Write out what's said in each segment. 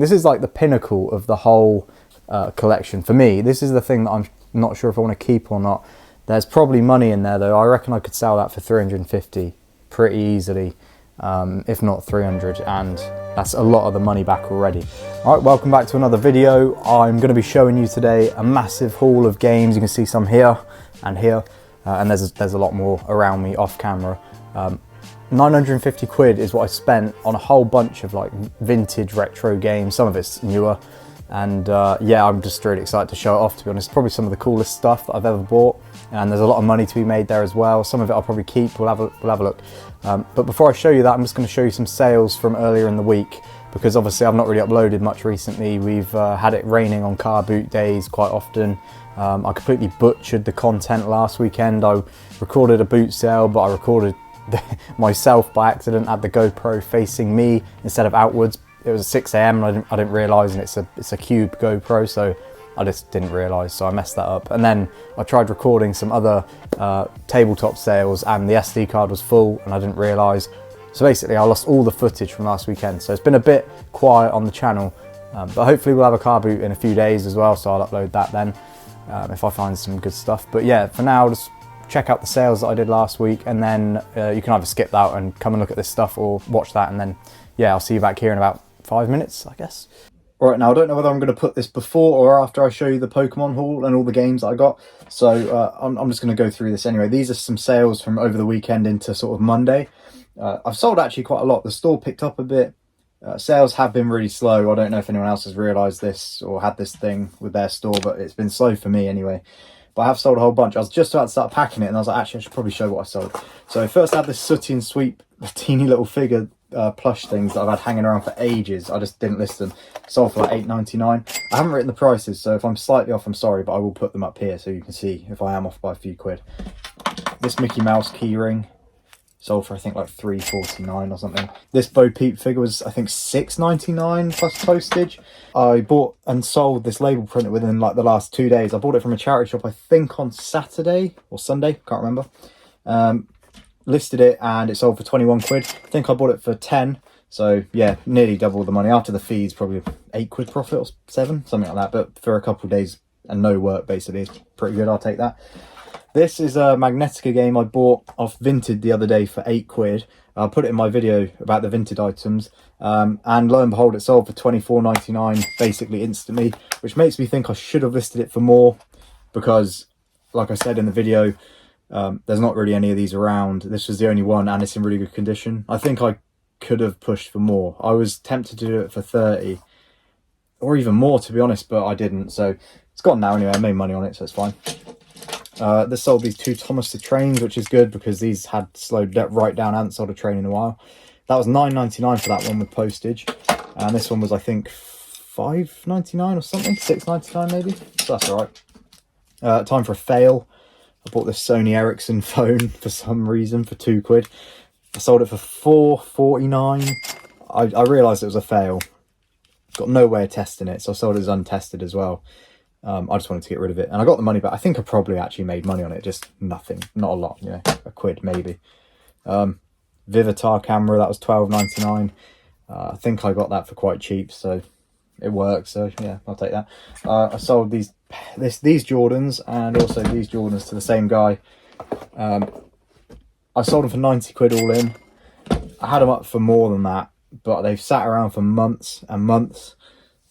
This is like the pinnacle of the whole collection. For me, this is the thing that I'm not sure if I want to keep or not. There's probably money in there though. I reckon I could sell that for 350 pretty easily, if not 300, and that's a lot of the money back already. All right, welcome back to another video. I'm going to be showing you today a massive haul of games. You can see some here and here, and there's a lot more around me off camera. 950 quid is what I spent on a whole bunch of like vintage retro games. Some of it's newer, and yeah, I'm just really excited to show it off, to be honest. It's probably some of the coolest stuff that I've ever bought, and there's a lot of money to be made there as well. Some of it I'll probably keep. We'll have a look. But before I show you that, I'm just going to show you some sales from earlier in the week, because obviously I've not really uploaded much recently. We've had it raining on car boot days quite often. I completely butchered the content last weekend. I recorded a boot sale, but I recorded myself by accident, had the GoPro facing me instead of outwards. It was 6 AM and I didn't realise, and it's a cube GoPro, so I just didn't realise, so I messed that up. And then I tried recording some other tabletop sales and the SD card was full and I didn't realise. So basically I lost all the footage from last weekend. So it's been a bit quiet on the channel, but hopefully we'll have a car boot in a few days as well, so I'll upload that then if I find some good stuff. But yeah, for now, just check out the sales that I did last week, and then you can either skip that and come and look at this stuff, or watch that, and then yeah, I'll see you back here in about 5 minutes, I guess. All right, now I don't know whether I'm going to put this before or after I show you the Pokemon haul and all the games that I got, so I'm just going to go through this anyway. These are some sales from over the weekend into sort of Monday. I've sold actually quite a lot. The store picked up a bit. Sales have been really slow. I don't know if anyone else has realised this or had this thing with their store, but it's been slow for me anyway. But I have sold a whole bunch. I was just about to start packing it, and I was like, actually, I should probably show what I sold. So first I had this Sooty and Sweep, the teeny little figure plush things that I've had hanging around for ages. I just didn't list them. Sold for like $8.99. I haven't written the prices, so if I'm slightly off, I'm sorry, but I will put them up here so you can see if I am off by a few quid. This Mickey Mouse key ring sold for I think like $3.49 or something. This Bo Peep figure was I think $6.99 plus postage. I bought and sold this label printer within like the last 2 days. I bought it from a charity shop I think on Saturday or Sunday, can't remember. Listed it and it sold for 21 quid. I think I bought it for 10, so yeah, nearly double the money. After the fees, probably 8 quid profit or 7, something like that, but for a couple of days and no work basically, it's pretty good. I'll take that. This is a Magnetica game I bought off Vinted the other day for 8 quid. I'll put it in my video about the Vinted items. And lo and behold, it sold for $24.99 basically instantly, which makes me think I should have listed it for more, because like I said in the video, there's not really any of these around. This was the only one and it's in really good condition. I think I could have pushed for more. I was tempted to do it for 30 or even more, to be honest, but I didn't. So it's gone now anyway. I made money on it, so it's fine. This sold these 2 Thomas the Trains, which is good because these had slowed right down. I hadn't sold a train in a while. That was $9.99 for that one with postage, and this one was I think $5.99 or something, $6.99 maybe. So that's all right. Time for a fail. I bought this Sony Ericsson phone for some reason for 2 quid. I sold it for $4.49. I realised it was a fail. Got no way of testing it, so I sold it as untested as well. I just wanted to get rid of it, and I got the money back. I think I probably actually made money on it, just nothing, not a lot, you know, a quid maybe. Vivitar camera, that was $12.99. I think I got that for quite cheap, so it works. So yeah, I'll take that. I sold these Jordans and also these Jordans to the same guy. I sold them for 90 quid all in. I had them up for more than that, but they've sat around for months and months,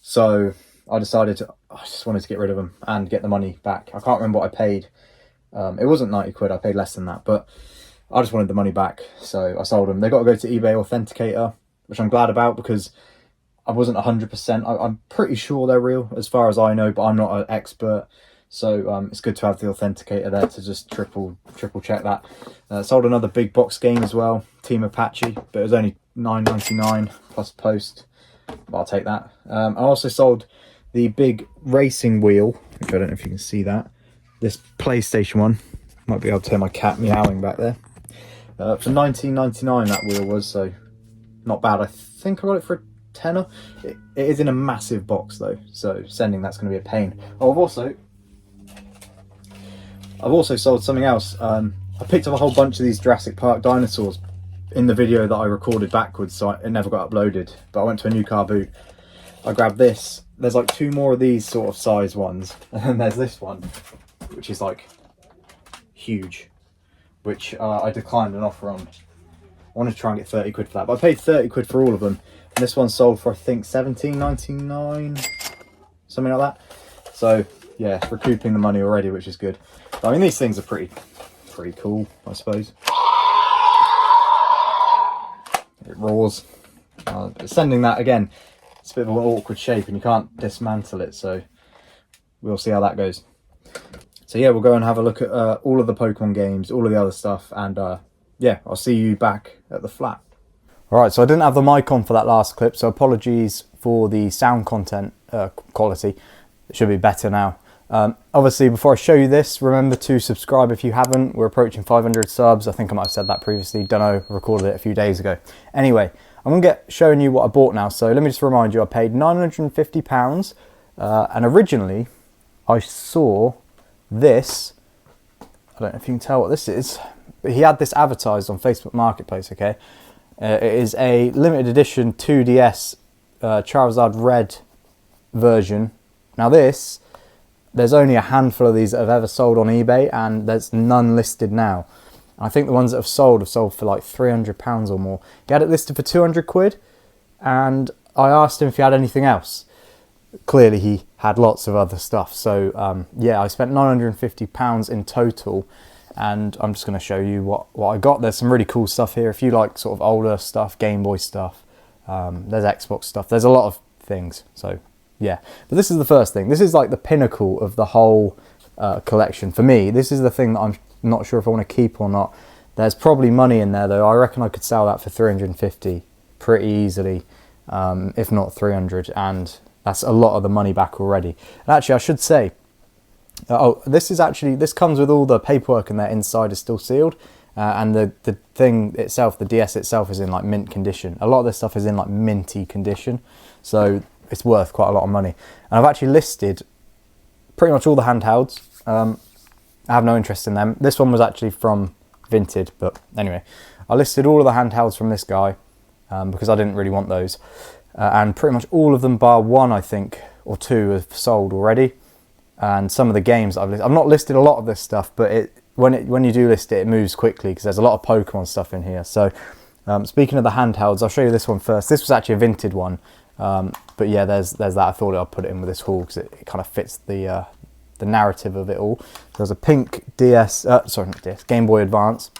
so I decided I just wanted to get rid of them and get the money back. I can't remember what I paid. It wasn't 90 quid, I paid less than that, but I just wanted the money back, so I sold them. They got to go to eBay Authenticator, which I'm glad about, because I wasn't 100%. I'm pretty sure they're real as far as I know, but I'm not an expert, so it's good to have the Authenticator there to just triple check that. Sold another big box game as well, Team Apache, but it was only $9.99 plus post, but I'll take that. I also sold the big racing wheel, which I don't know if you can see that. This PlayStation one. Might be able to hear my cat meowing back there. For $19.99 that wheel was, so not bad. I think I got it for a tenner. It is in a massive box though, so sending that's going to be a pain. Oh, I've also sold something else. I picked up a whole bunch of these Jurassic Park dinosaurs in the video that I recorded backwards, so it never got uploaded, but I went to a new car boot. I grabbed this. There's like 2 more of these sort of size ones, and then there's this one, which is like huge, which I declined an offer on. I wanted to try and get 30 quid for that, but I paid 30 quid for all of them, and this one sold for I think 17.99, something like that. So yeah, recouping the money already, which is good. But, I mean, these things are pretty cool, I suppose. It roars. Sending that again, it's a bit of an awkward shape and you can't dismantle it, so we'll see how that goes. So yeah, we'll go and have a look at all of the Pokemon games, all of the other stuff, and yeah, I'll see you back at the flat. Alright, so I didn't have the mic on for that last clip, so apologies for the sound content quality. It should be better now. Obviously, before I show you this, remember to subscribe if you haven't. We're approaching 500 subs. I think I might have said that previously. Don't know, I recorded it a few days ago. Anyway, I'm going to get showing you what I bought now. So let me just remind you, I paid £950, and originally I saw this. I don't know if you can tell what this is, but he had this advertised on Facebook Marketplace, okay? It is a limited edition 2DS Charizard Red version. Now this, there's only a handful of these that have ever sold on eBay, and there's none listed now. I think the ones that have sold for like £300 or more. He had it listed for 200 quid, and I asked him if he had anything else. Clearly he had lots of other stuff. So yeah, I spent £950 in total, and I'm just going to show you what I got. There's some really cool stuff here. If you like sort of older stuff, Game Boy stuff, there's Xbox stuff. There's a lot of things. So yeah, but this is the first thing. This is like the pinnacle of the whole collection. For me, this is the thing that I'm not sure if I want to keep or not. There's probably money in there though. I reckon I could sell that for 350 pretty easily, if not 300, and that's a lot of the money back already. And actually I should say, this comes with all the paperwork, and their inside is still sealed, and the thing itself, the DS itself, is in like mint condition. A lot of this stuff is in like minty condition, so it's worth quite a lot of money. And I've actually listed pretty much all the handhelds. I have no interest in them. This one was actually from Vinted, but anyway, I listed all of the handhelds from this guy because I didn't really want those, and pretty much all of them bar one, I think, or two have sold already. And some of the games I've not listed a lot of this stuff, but when you do list it, it moves quickly because there's a lot of Pokemon stuff in here. So speaking of the handhelds, I'll show you this one first. This was actually a Vinted one, but yeah, there's that. I thought I'd put it in with this haul because it kind of fits the narrative of it all. There's a pink Game Boy Advance.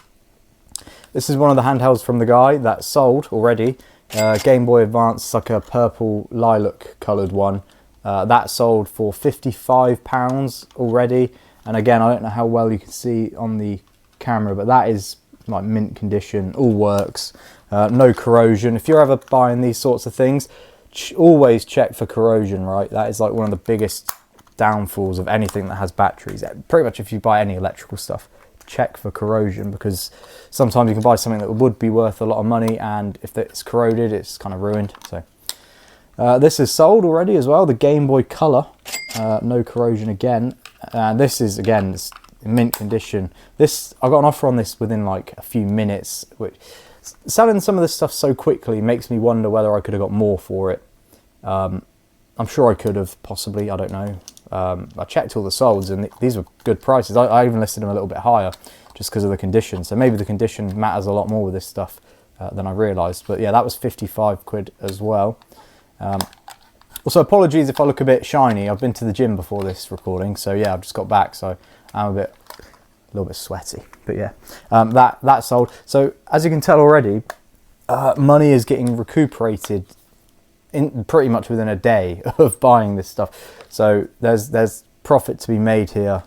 This is one of the handhelds from the guy that sold already. Game Boy Advance, like a purple lilac coloured one. That sold for £55 already, and again, I don't know how well you can see on the camera, but that is like mint condition, all works, no corrosion. If you're ever buying these sorts of things, always check for corrosion, right? That is like one of the biggest downfalls of anything that has batteries. Pretty much if you buy any electrical stuff, check for corrosion, because sometimes you can buy something that would be worth a lot of money, and if it's corroded, it's kind of ruined. So this is sold already as well, the Game Boy Color, no corrosion again, and this is again mint condition. This, I got an offer on this within like a few minutes, which selling some of this stuff so quickly makes me wonder whether I could have got more for it. I'm sure I could have, possibly, I don't know. I checked all the solds and these were good prices. I even listed them a little bit higher just because of the condition, so maybe the condition matters a lot more with this stuff than I realised. But yeah, that was 55 quid as well. Also, apologies if I look a bit shiny. I've been to the gym before this recording, so yeah, I've just got back, so I'm a little bit sweaty. But yeah, that sold. So as you can tell already, money is getting recuperated in pretty much within a day of buying this stuff. So there's profit to be made here.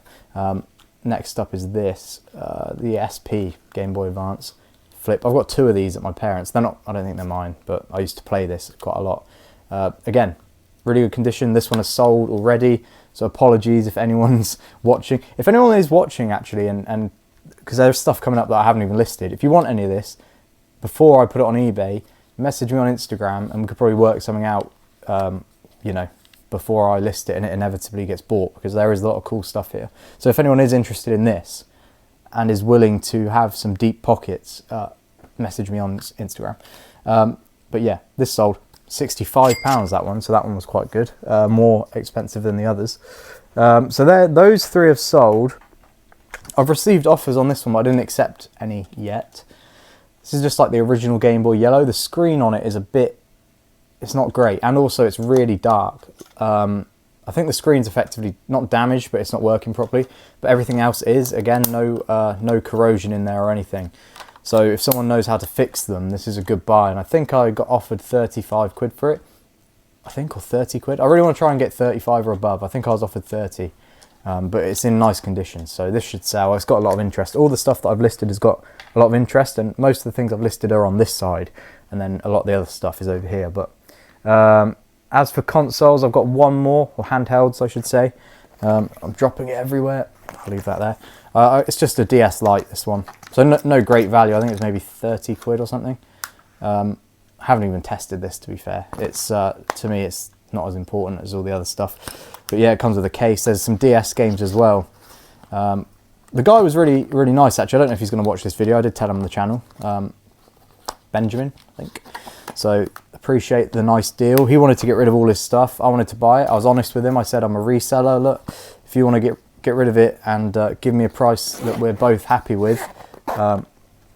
Next up is this, the SP Game Boy Advance Flip. I've got two of these at my parents'. They're not, I don't think they're mine, but I used to play this quite a lot. Again, really good condition. This one is sold already, so apologies if anyone's watching. If anyone is watching actually, and because there's stuff coming up that I haven't even listed, if you want any of this before I put it on eBay, message me on Instagram and we could probably work something out, you know, before I list it and it inevitably gets bought, because there is a lot of cool stuff here. So if anyone is interested in this and is willing to have some deep pockets, message me on Instagram. But yeah, this sold. £65 that one, so that one was quite good, more expensive than the others. So those three have sold. I've received offers on this one, but I didn't accept any yet. This is just like the original Game Boy Yellow. The screen on it is a bit, it's not great, and also it's really dark. I think the screen's effectively not damaged, but it's not working properly. But everything else is. Again, no corrosion in there or anything. So if someone knows how to fix them, this is a good buy. And I think I got offered 35 quid for it. I think, or 30 quid. I really want to try and get 35 or above. I think I was offered 30. But it's in nice condition, so this should sell. It's got a lot of interest. All the stuff that I've listed has got a lot of interest, and most of the things I've listed are on this side, and then a lot of the other stuff is over here. But as for consoles, I've got one more, or handhelds I should say. I'm dropping it everywhere. I'll leave that there. It's just a DS Lite, this one. So no great value. I think it's maybe 30 quid or something. I haven't even tested this, to be fair. It's to me, it's not as important as all the other stuff. But yeah, it comes with a case. There's some DS games as well. The guy was really nice, actually. I don't know if he's going to watch this video. I did tell him on the channel. Benjamin, I think. So appreciate the nice deal. He wanted to get rid of all his stuff. I wanted to buy it. I was honest with him. I said, I'm a reseller. Look, if you want to get rid of it and give me a price that we're both happy with,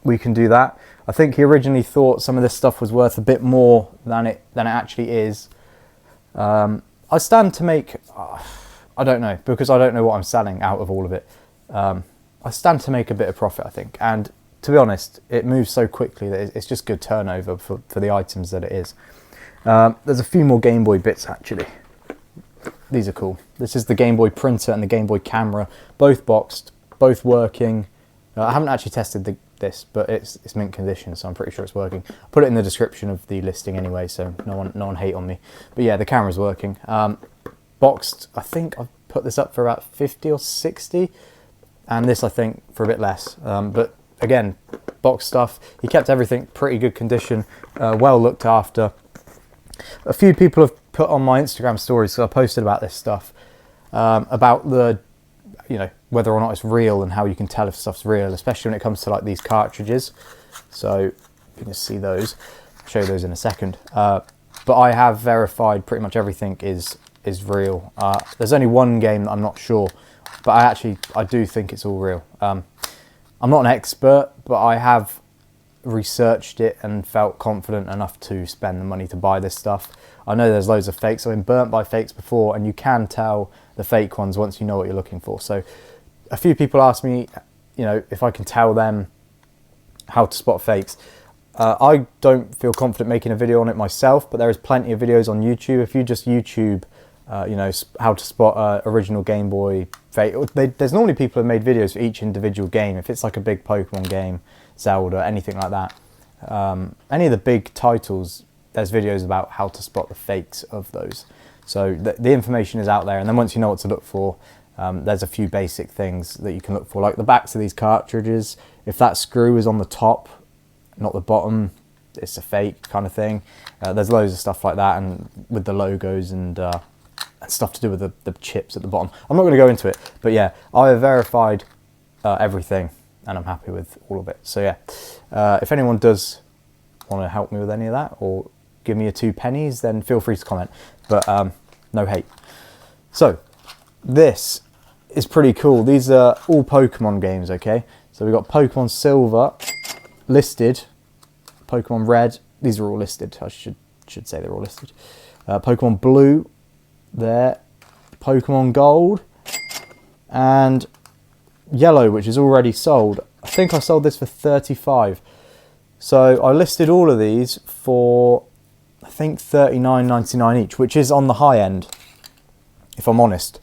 we can do that. I think he originally thought some of this stuff was worth a bit more than it actually is. I stand to make, I don't know, because I don't know what I'm selling out of all of it. I stand to make a bit of profit, I think. And to be honest, it moves so quickly that it's just good turnover for the items that it is. There's a few more Game Boy bits, actually. These are cool. This is the Game Boy printer and the Game Boy camera, both boxed, both working. I haven't actually tested this, but it's mint condition, so I'm pretty sure it's working. I'll put it in the description of the listing anyway, so no one hate on me. But yeah, the camera's working. Boxed, I think I've put this up for about 50 or 60, and this I think for a bit less. But again, box stuff. He kept everything pretty good condition, well looked after. A few people have put on my Instagram stories, so I posted about this stuff, about the, whether or not it's real and how you can tell if stuff's real, especially when it comes to like these cartridges. So you can see those. I'll show you those in a second. But I have verified pretty much everything is real. There's only one game that I'm not sure, but I do think it's all real. I'm not an expert, but I have researched it and felt confident enough to spend the money to buy this stuff. I know there's loads of fakes. I've been burnt by fakes before, and you can tell the fake ones once you know what you're looking for. So a few people ask me, if I can tell them how to spot fakes. I don't feel confident making a video on it myself, but there is plenty of videos on YouTube. If you just YouTube, how to spot original Game Boy fake, there's normally people who have made videos for each individual game. If it's like a big Pokemon game, Zelda, anything like that, any of the big titles, there's videos about how to spot the fakes of those. So the information is out there, and then once you know what to look for, there's a few basic things that you can look for, like the backs of these cartridges. If that screw is on the top, not the bottom, it's a fake kind of thing. There's loads of stuff like that, and with the logos and stuff to do with the chips at the bottom. I'm not going to go into it, but yeah, I have verified everything, and I'm happy with all of it. So yeah, if anyone does want to help me with any of that, or give me a 2 pennies, then feel free to comment, but no hate. So this is pretty cool. These are all Pokemon games, okay? So we've got Pokemon Silver listed, Pokemon Red, these are all listed. I should say they're all listed. Pokemon Blue there, Pokemon Gold, and Yellow, which is already sold. I think I sold this for 35. So I listed all of these for, I think, $39.99 each, which is on the high end, if I'm honest.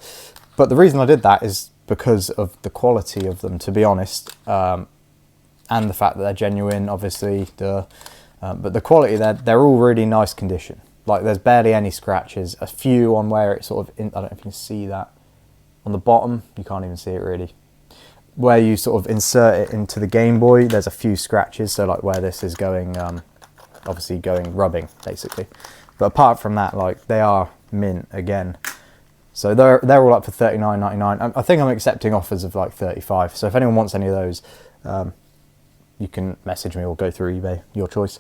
But the reason I did that is because of the quality of them, to be honest, and the fact that they're genuine, obviously. But the quality, they're all really nice condition. Like, there's barely any scratches. A few on where it's sort of, I don't know if you can see that. On the bottom, you can't even see it really. Where you sort of insert it into the Game Boy, there's a few scratches. So like where this is going, obviously going rubbing, basically. But apart from that, like, they are mint again. So they're all up for $39.99. I think I'm accepting offers of like 35. So if anyone wants any of those, you can message me or go through eBay, your choice.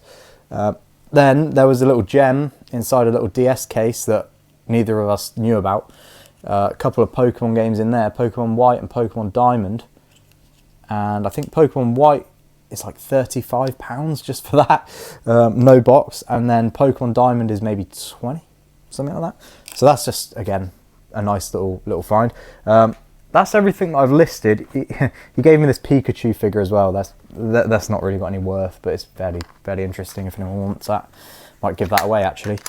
Then there was a little gem inside a little DS case that neither of us knew about. A couple of Pokemon games in there, Pokemon White and Pokemon Diamond. And I think Pokemon White is like £35 just for that, no box. And then Pokemon Diamond is maybe 20, something like that. So that's just, again, a nice little find. That's everything that I've listed. He gave me this Pikachu figure as well. That's not really got any worth, but it's fairly interesting if anyone wants that. Might give that away, actually.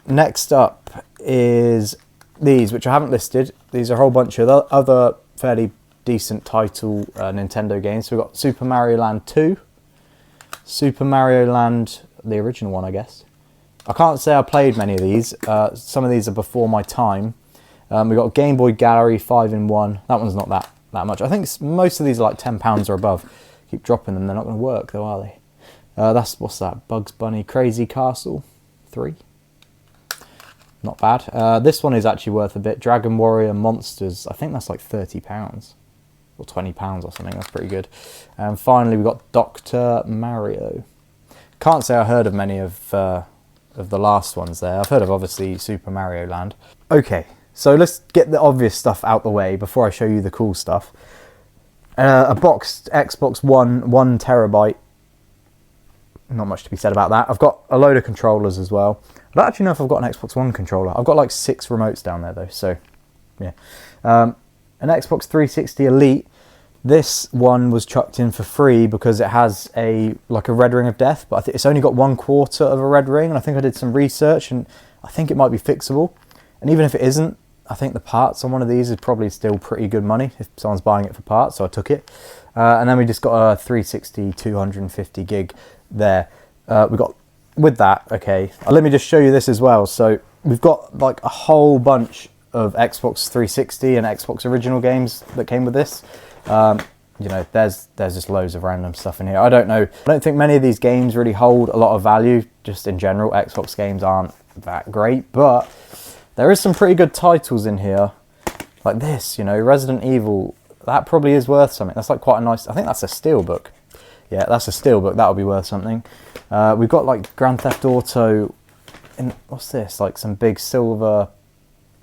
Next up is these, which I haven't listed. These are a whole bunch of other fairly decent title Nintendo games. So we've got Super Mario Land 2, Super Mario Land, the original one, I guess. I can't say I played many of these. Some of these are before my time. We've got Game Boy Gallery 5-in-1. That one's not that much. I think most of these are like £10 or above. Keep dropping them. They're not going to work though, are they? What's that? Bugs Bunny Crazy Castle 3. Not bad. This one is actually worth a bit. Dragon Warrior Monsters. I think that's like £30 or £20 or something. That's pretty good. And finally, we've got Dr. Mario. Can't say I heard of many of the last ones there. I've heard of, obviously, Super Mario Land. Okay, so let's get the obvious stuff out the way before I show you the cool stuff. A boxed Xbox One, 1 terabyte. Not much to be said about that. I've got a load of controllers as well. I don't actually know if I've got an Xbox One controller. I've got like 6 remotes down there though, so yeah. An Xbox 360 Elite. This one was chucked in for free because it has like a red ring of death, but I think it's only got 1/4 of a red ring, and I think I did some research and I think it might be fixable. And even if it isn't, I think the parts on one of these is probably still pretty good money if someone's buying it for parts, so I took it. And then we just got a 360 250 gig there. We got with that, okay, let me just show you this as well. So we've got like a whole bunch of Xbox 360 and Xbox original games that came with this. You know, there's just loads of random stuff in here. I don't think many of these games really hold a lot of value. Just in general, Xbox games aren't that great, but there is some pretty good titles in here, like this, you know, Resident Evil. That probably is worth something. That's like quite a nice, I think that's a steelbook. Yeah, that's a steelbook. That'll be worth something. We've got like Grand Theft Auto. What's this? Like some big silver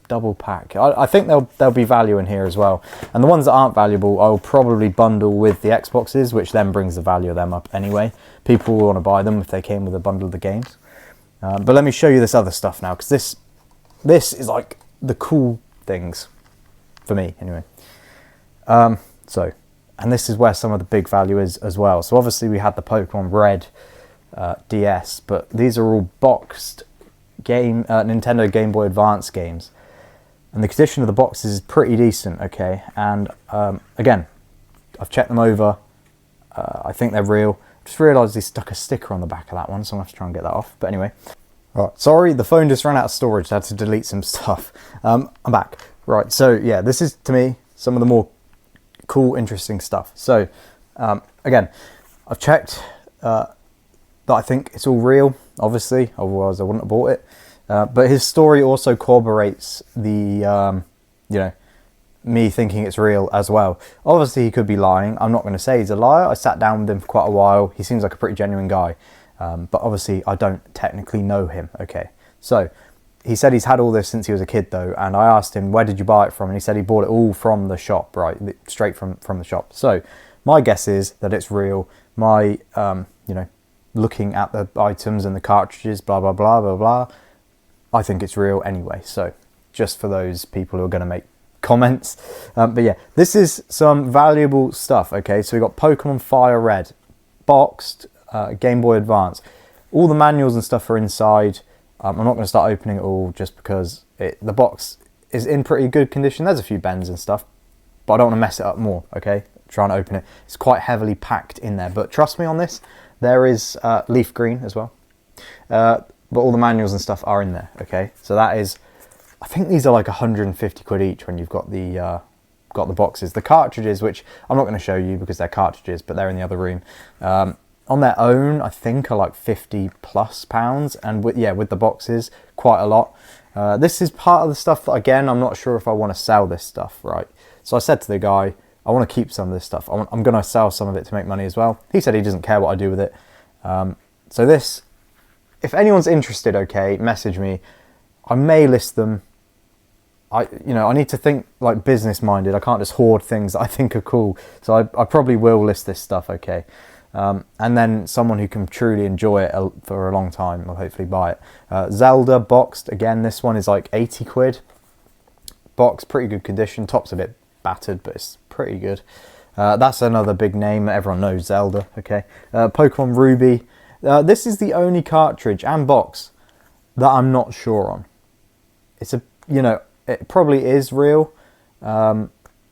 double pack. I think there'll be value in here as well. And the ones that aren't valuable, I'll probably bundle with the Xboxes, which then brings the value of them up anyway. People will want to buy them if they came with a bundle of the games. But let me show you this other stuff now, because this is like the cool things for me anyway. And this is where some of the big value is as well. So obviously we had the Pokemon Red DS, but these are all boxed Nintendo Game Boy Advance games. And the condition of the boxes is pretty decent, okay? And again, I've checked them over. I think they're real. Just realised they stuck a sticker on the back of that one, so I'm going to have to try and get that off. But anyway. Right, sorry, the phone just ran out of storage. I had to delete some stuff. I'm back. Right, so yeah, this is, to me, some of the more cool, interesting stuff. So, again, I've checked that I think it's all real, obviously, otherwise I wouldn't have bought it. But his story also corroborates the, you know, me thinking it's real as well. Obviously, he could be lying. I'm not going to say he's a liar. I sat down with him for quite a while. He seems like a pretty genuine guy. But obviously, I don't technically know him, okay? So, he said he's had all this since he was a kid, though, and I asked him, where did you buy it from? And he said he bought it all from the shop, right? Straight from the shop. So, my guess is that it's real. My, you know, looking at the items and the cartridges, blah, blah, blah, blah, blah, I think it's real anyway. So, just for those people who are going to make comments. But yeah, this is some valuable stuff, okay? So, we've got Pokemon Fire Red, boxed, Game Boy Advance. All the manuals and stuff are inside. I'm not going to start opening it all just because the box is in pretty good condition. There's a few bends and stuff, but I don't want to mess it up more, okay? Trying to open it. It's quite heavily packed in there, but trust me on this, there is leaf green as well. But all the manuals and stuff are in there, okay? So that is, I think these are like 150 quid each when you've got the boxes. The cartridges, which I'm not going to show you because they're cartridges, but they're in the other room. On their own, I think are like £50+, and with the boxes, quite a lot. This is part of the stuff that, again, I'm not sure if I want to sell this stuff, right? So I said to the guy, I want to keep some of this stuff. I'm going to sell some of it to make money as well. He said he doesn't care what I do with it. So this if anyone's interested, okay, message me. I may list them. I need to think like business minded. I can't just hoard things that I think are cool. So I probably will list this stuff, okay. And then someone who can truly enjoy it for a long time will hopefully buy it. Zelda boxed, again, this one is like 80 quid. Box, pretty good condition. Top's a bit battered, but it's pretty good. That's another big name. Everyone knows Zelda, okay. Pokemon Ruby. This is the only cartridge and box that I'm not sure on. It's it probably is real, but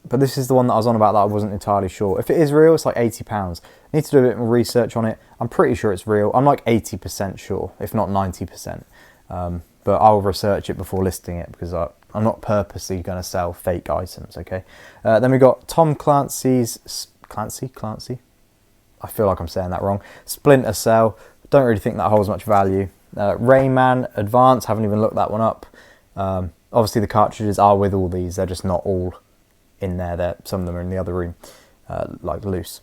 this is the one that I was on about that I wasn't entirely sure. If it is real, it's like £80. I need to do a bit more research on it. I'm pretty sure it's real. I'm like 80% sure, if not 90%. But I'll research it before listing it because I'm not purposely going to sell fake items, okay? Then we got Tom Clancy's... Clancy? I feel like I'm saying that wrong. Splinter Cell. Don't really think that holds much value. Rayman Advance. Haven't even looked that one up. Obviously the cartridges are with all these, they're just not all in there. Some of them are in the other room, like loose.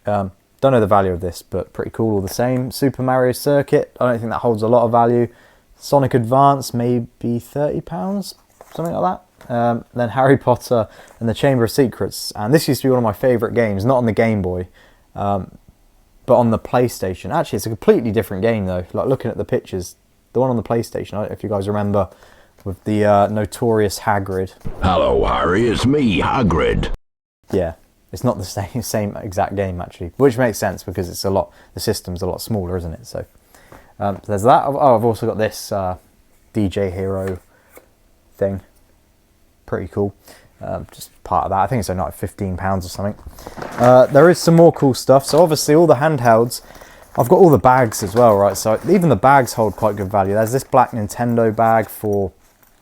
Don't know the value of this, but pretty cool all the same. Super Mario Circuit, I don't think that holds a lot of value. Sonic Advance, maybe £30, something like that. Then Harry Potter and the Chamber of Secrets, and this used to be one of my favourite games, not on the Game Boy, but on the PlayStation. Actually, it's a completely different game though, like looking at the pictures. The one on the PlayStation, I don't know if you guys remember, with the notorious Hagrid. Hello, Harry, it's me, Hagrid. Yeah, it's not the same exact game actually, which makes sense because it's the system's a lot smaller, isn't it? So there's that. Oh, I've also got this DJ Hero thing. Pretty cool. Just part of that. I think it's only like £15 or something. There is some more cool stuff. So obviously all the handhelds. I've got all the bags as well, right? So even the bags hold quite good value. There's this black Nintendo bag for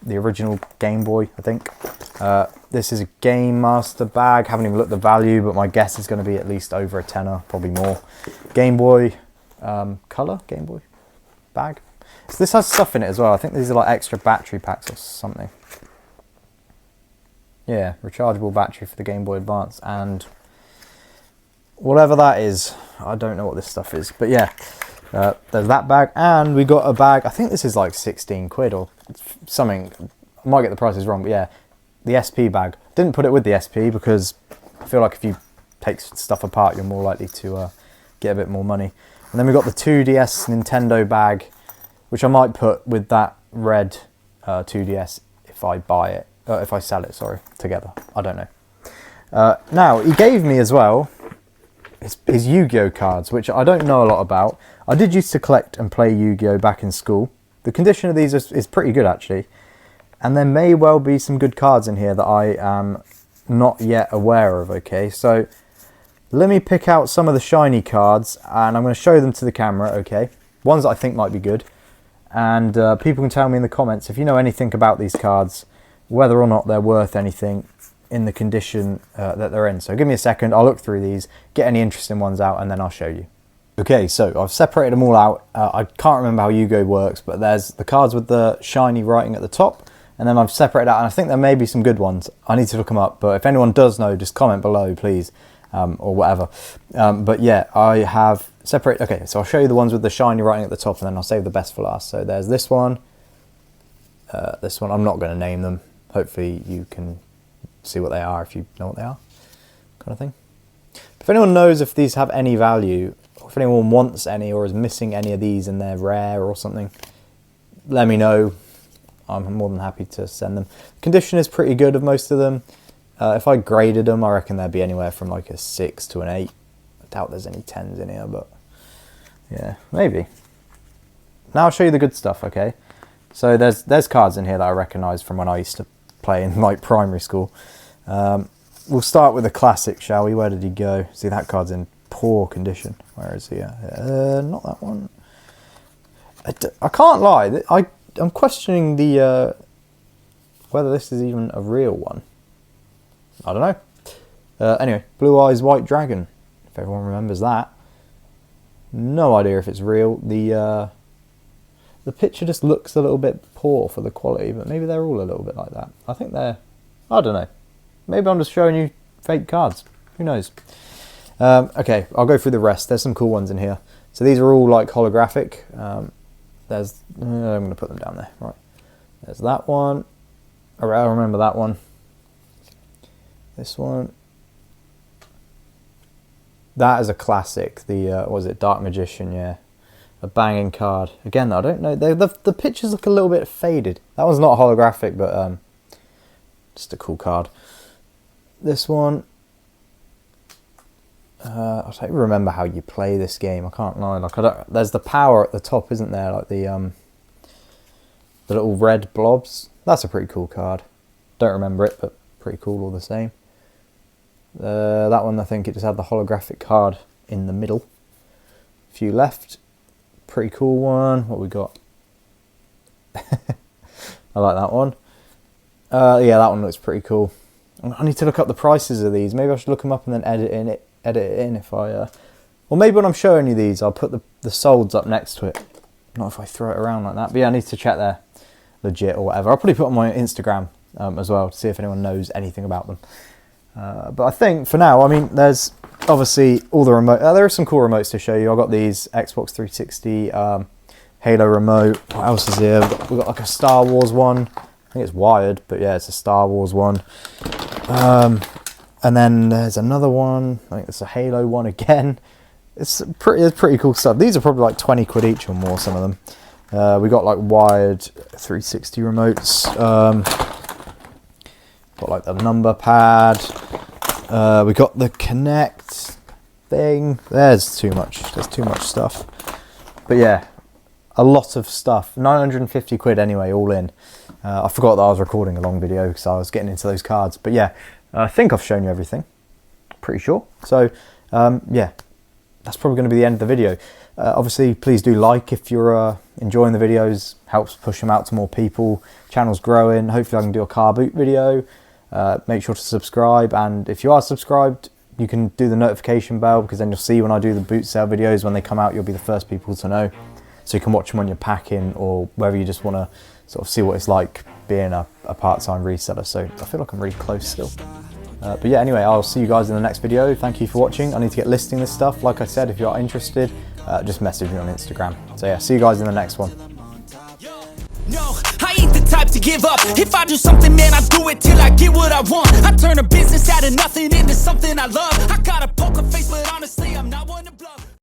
the original Game Boy, I think. This is a Game Master bag. Haven't even looked at the value, but my guess is going to be at least over a tenner, probably more. Game Boy Color Game Boy bag. So this has stuff in it as well. I think these are like extra battery packs or something. Yeah, rechargeable battery for the Game Boy Advance and whatever that is. I don't know what this stuff is, but yeah, there's that bag, and we got a bag. I think this is like 16 quid or something. I might get the prices wrong, but yeah, the SP bag. Didn't put it with the SP because I feel like if you take stuff apart, you're more likely to get a bit more money. And then we got the 2DS Nintendo bag, which I might put with that red 2DS if I buy it, if I sell it, sorry, together. I don't know. Now, he gave me as well his Yu-Gi-Oh cards, which I don't know a lot about. I did used to collect and play Yu-Gi-Oh back in school. The condition of these is pretty good actually, and there may well be some good cards in here that I am not yet aware of, okay? So let me pick out some of the shiny cards and I'm going to show them to the camera, okay? Ones that I think might be good, and people can tell me in the comments if you know anything about these cards, whether or not they're worth anything in the condition that they're in. So give me a second, I'll look through these, get any interesting ones out, and then I'll show you. Okay, so I've separated them all out. I can't remember how Yu-Gi-Oh works, but there's the cards with the shiny writing at the top, and then I've separated out, and I think there may be some good ones. I need to look them up, but if anyone does know, just comment below, please, or whatever. But yeah, I have separated. Okay, so I'll show you the ones with the shiny writing at the top, and then I'll save the best for last. So there's this one, I'm not going to name them. Hopefully you can see what they are if you know what they are, kind of thing. If anyone knows if these have any value, or if anyone wants any or is missing any of these and they're rare or something, let me know. I'm more than happy to send them. Condition is pretty good of most of them. If I graded them, I reckon they'd be anywhere from like a 6 to an 8. I doubt there's any 10s in here, but yeah, maybe. Now I'll show you the good stuff, okay? So there's cards in here that I recognise from when I used to play in like primary school. We'll start with the classic, shall we? Where did he go? See, that card's in poor condition. Where is he? Not that one. I can't lie. I'm questioning the whether this is even a real one. I don't know. Anyway, Blue Eyes White Dragon. If everyone remembers that. No idea if it's real. The picture just looks a little bit poor for the quality, but maybe they're all a little bit like that. I think they're... I don't know. Maybe I'm just showing you fake cards. Who knows? Okay, I'll go through the rest. There's some cool ones in here. So these are all like holographic. There's, I'm going to put them down there. Right. There's that one. I remember that one. This one. That is a classic. The, what was it? Dark Magician, yeah. A banging card. Again, I don't know. The pictures look a little bit faded. That one's not holographic, but just a cool card. This one. I don't remember how you play this game. I can't lie. Like there's the power at the top, isn't there? Like the little red blobs. That's a pretty cool card. Don't remember it, but pretty cool all the same. That one, I think it just had the holographic card in the middle. A few left. Pretty cool one. What we got? I like that one. Yeah, that one looks pretty cool. I need to look up the prices of these. Maybe I should look them up and then edit it in if I... Or maybe when I'm showing you these, I'll put the solds up next to it. Not if I throw it around like that. But yeah, I need to check they're legit or whatever. I'll probably put on my Instagram as well to see if anyone knows anything about them. But I think for now, I mean, there's obviously all the remote. There are some cool remotes to show you. I've got these Xbox 360 Halo remote. What else is here? We've got like a Star Wars one. I think it's wired, but yeah, it's a Star Wars one. And then there's another one. I think it's a Halo one again. It's pretty cool stuff. These are probably like 20 quid each or more, some of them. We got like wired 360 remotes. Got like the number pad. We got the Connect thing. There's too much stuff. But yeah, a lot of stuff. 950 quid anyway, all in. I forgot that I was recording a long video because I was getting into those cards. But yeah, I think I've shown you everything. Pretty sure. So yeah, that's probably going to be the end of the video. Obviously, please do like if you're enjoying the videos. Helps push them out to more people. Channel's growing. Hopefully I can do a car boot video. Make sure to subscribe, and if you are subscribed, you can do the notification bell, because then you'll see when I do the boot sale videos. When they come out, you'll be the first people to know, so you can watch them when you're packing, or whether you just want to sort of see what it's like being a part-time reseller. So I feel like I'm really close still. But yeah, anyway, I'll see you guys in the next video. Thank you for watching. I need to get listing this stuff. Like I said, if you are interested, just message me on Instagram. So yeah, see you guys in the next one. No, I ain't the type to give up. If I do something, man, I do it till I get what I want. I turn a business out of nothing into something I love. I got a poker face, but honestly, I'm not one to bluff.